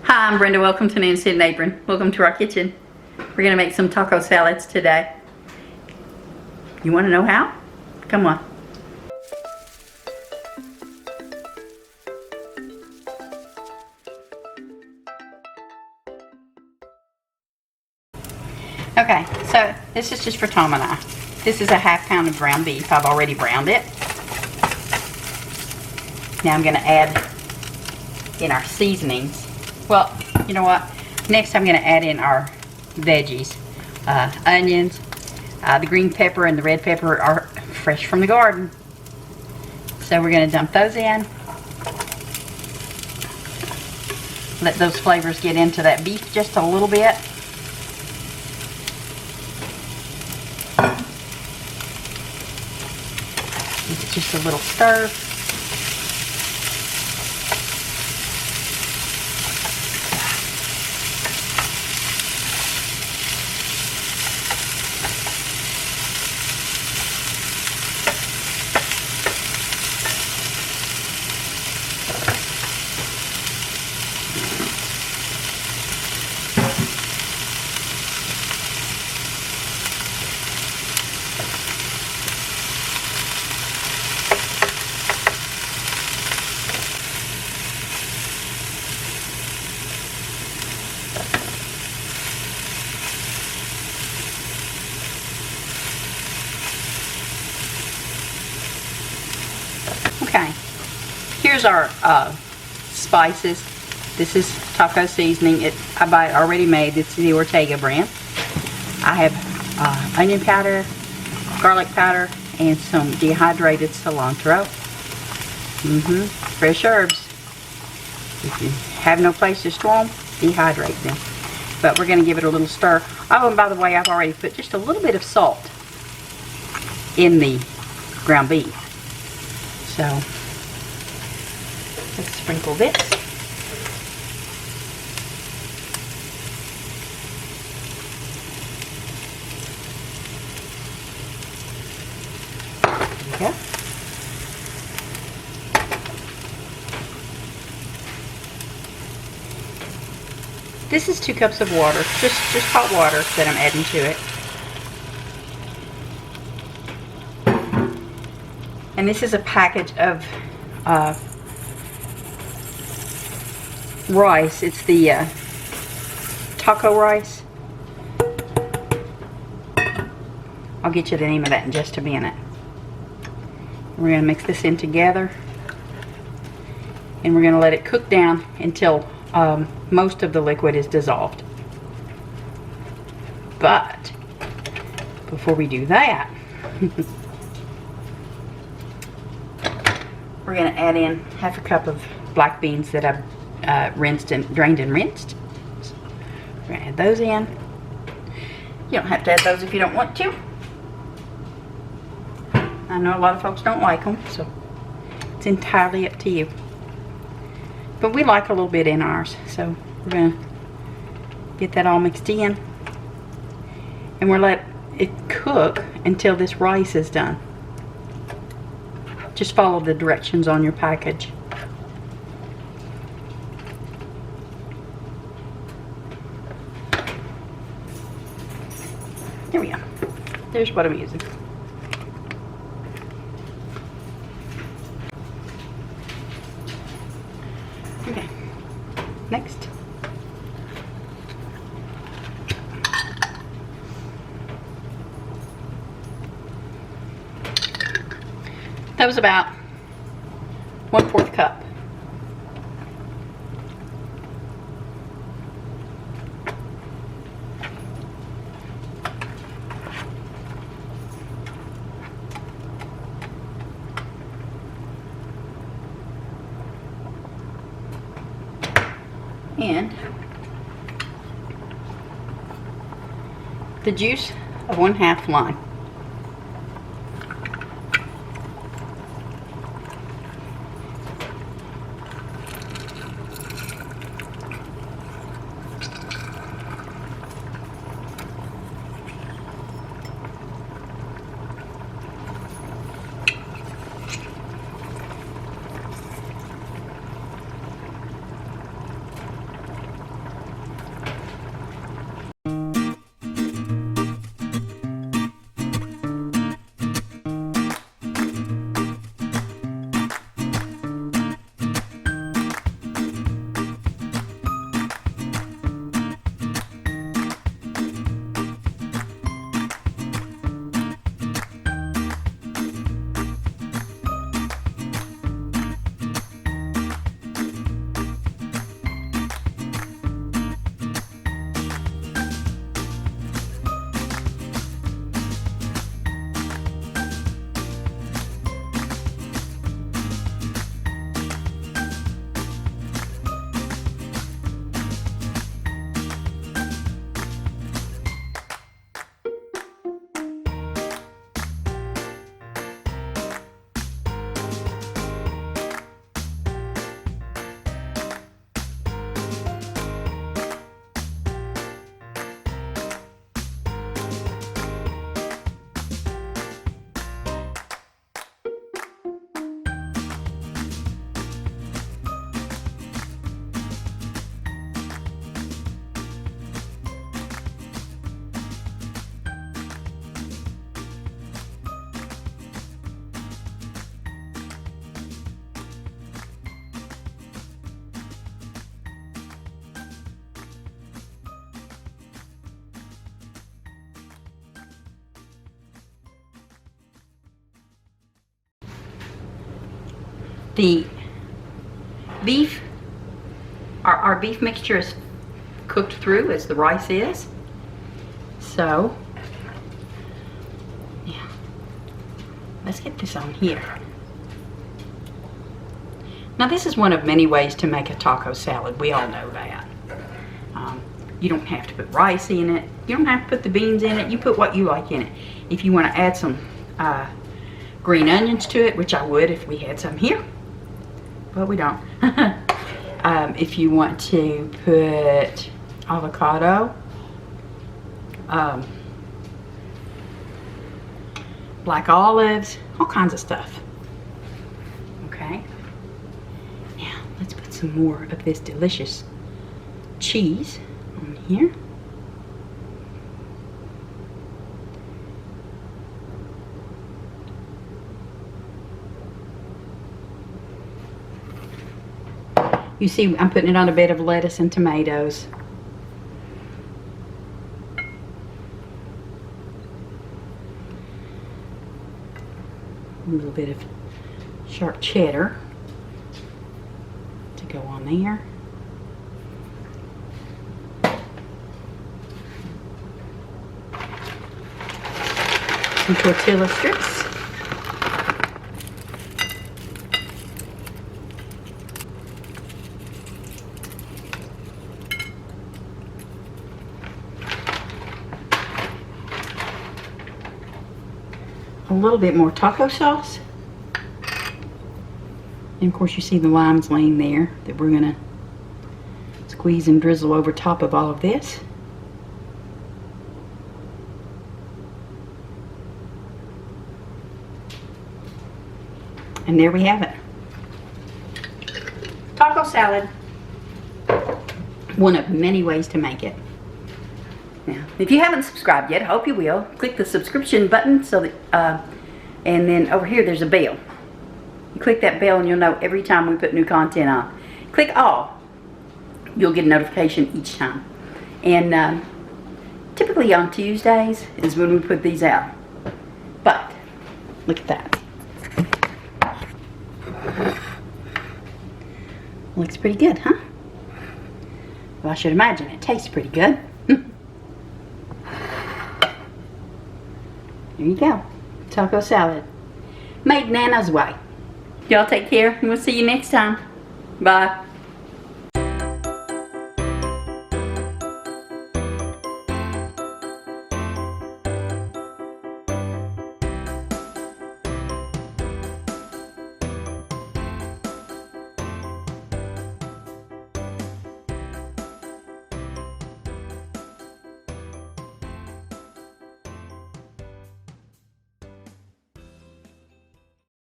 Hi, I'm Brenda. Welcome to Nancy and Apron. Welcome to our kitchen. We're going to make some taco salads today. You want to know how? Come on. Okay, so this is just for Tom and I. This is a ½ pound of ground beef. I've already browned it. Now I'm going to add in our seasonings. Well, you know what? Next I'm going to add in our veggies. Onions, the green pepper and the red pepper are fresh from the garden. So we're going to dump those in. Let those flavors get into that beef just a little bit. Give it just a little stir. Okay, here's our spices. This is taco seasoning. I buy it already made. It's the Ortega brand. I have onion powder, garlic powder, and some dehydrated cilantro. Fresh herbs. If you have no place to store them, dehydrate them. But we're going to give it a little stir. Oh, and by the way, I've already put just a little bit of salt in the ground beef. So, let's sprinkle this. There we go. This is 2 cups of water, just hot water that I'm adding to it. And this is a package of rice. It's the taco rice. I'll get you the name of that in just a minute. We're going to mix this in together. And we're going to let it cook down until most of the liquid is dissolved. But before we do that, we're going to add in ½ cup of black beans that I've drained and rinsed. So we're going to add those in. You don't have to add those if you don't want to. I know a lot of folks don't like them, so it's entirely up to you. But we like a little bit in ours, so we're going to get that all mixed in. And we'll let it cook until this rice is done. Just follow the directions on your package. There we go. There's what I'm using. Okay. Next. That was about 1/4 cup. And the juice of 1/2 lime. The beef, our beef mixture is cooked through as the rice is. So, yeah. Let's get this on here. Now this is one of many ways to make a taco salad. We all know that. You don't have to put rice in it. You don't have to put the beans in it. You put what you like in it. If you want to add some green onions to it, which I would if we had some here, but we don't. If you want to put avocado, black olives, all kinds of stuff. Okay. Now let's put some more of this delicious cheese on here. You see, I'm putting it on a bed of lettuce and tomatoes. A little bit of sharp cheddar to go on there. Some tortilla strips. A little bit more taco sauce. And of course you see the limes laying there that we're going to squeeze and drizzle over top of all of this. And there we have it. Taco salad. One of many ways to make it. Now, if you haven't subscribed yet, I hope you will. Click the subscription button so that, and then over here there's a bell. You click that bell and you'll know every time we put new content on. Click all. You'll get a notification each time. And typically on Tuesdays is when we put these out. But, look at that. Looks pretty good, huh? Well, I should imagine it tastes pretty good. There you go. Taco salad. Made Nana's way. Y'all take care and we'll see you next time. Bye.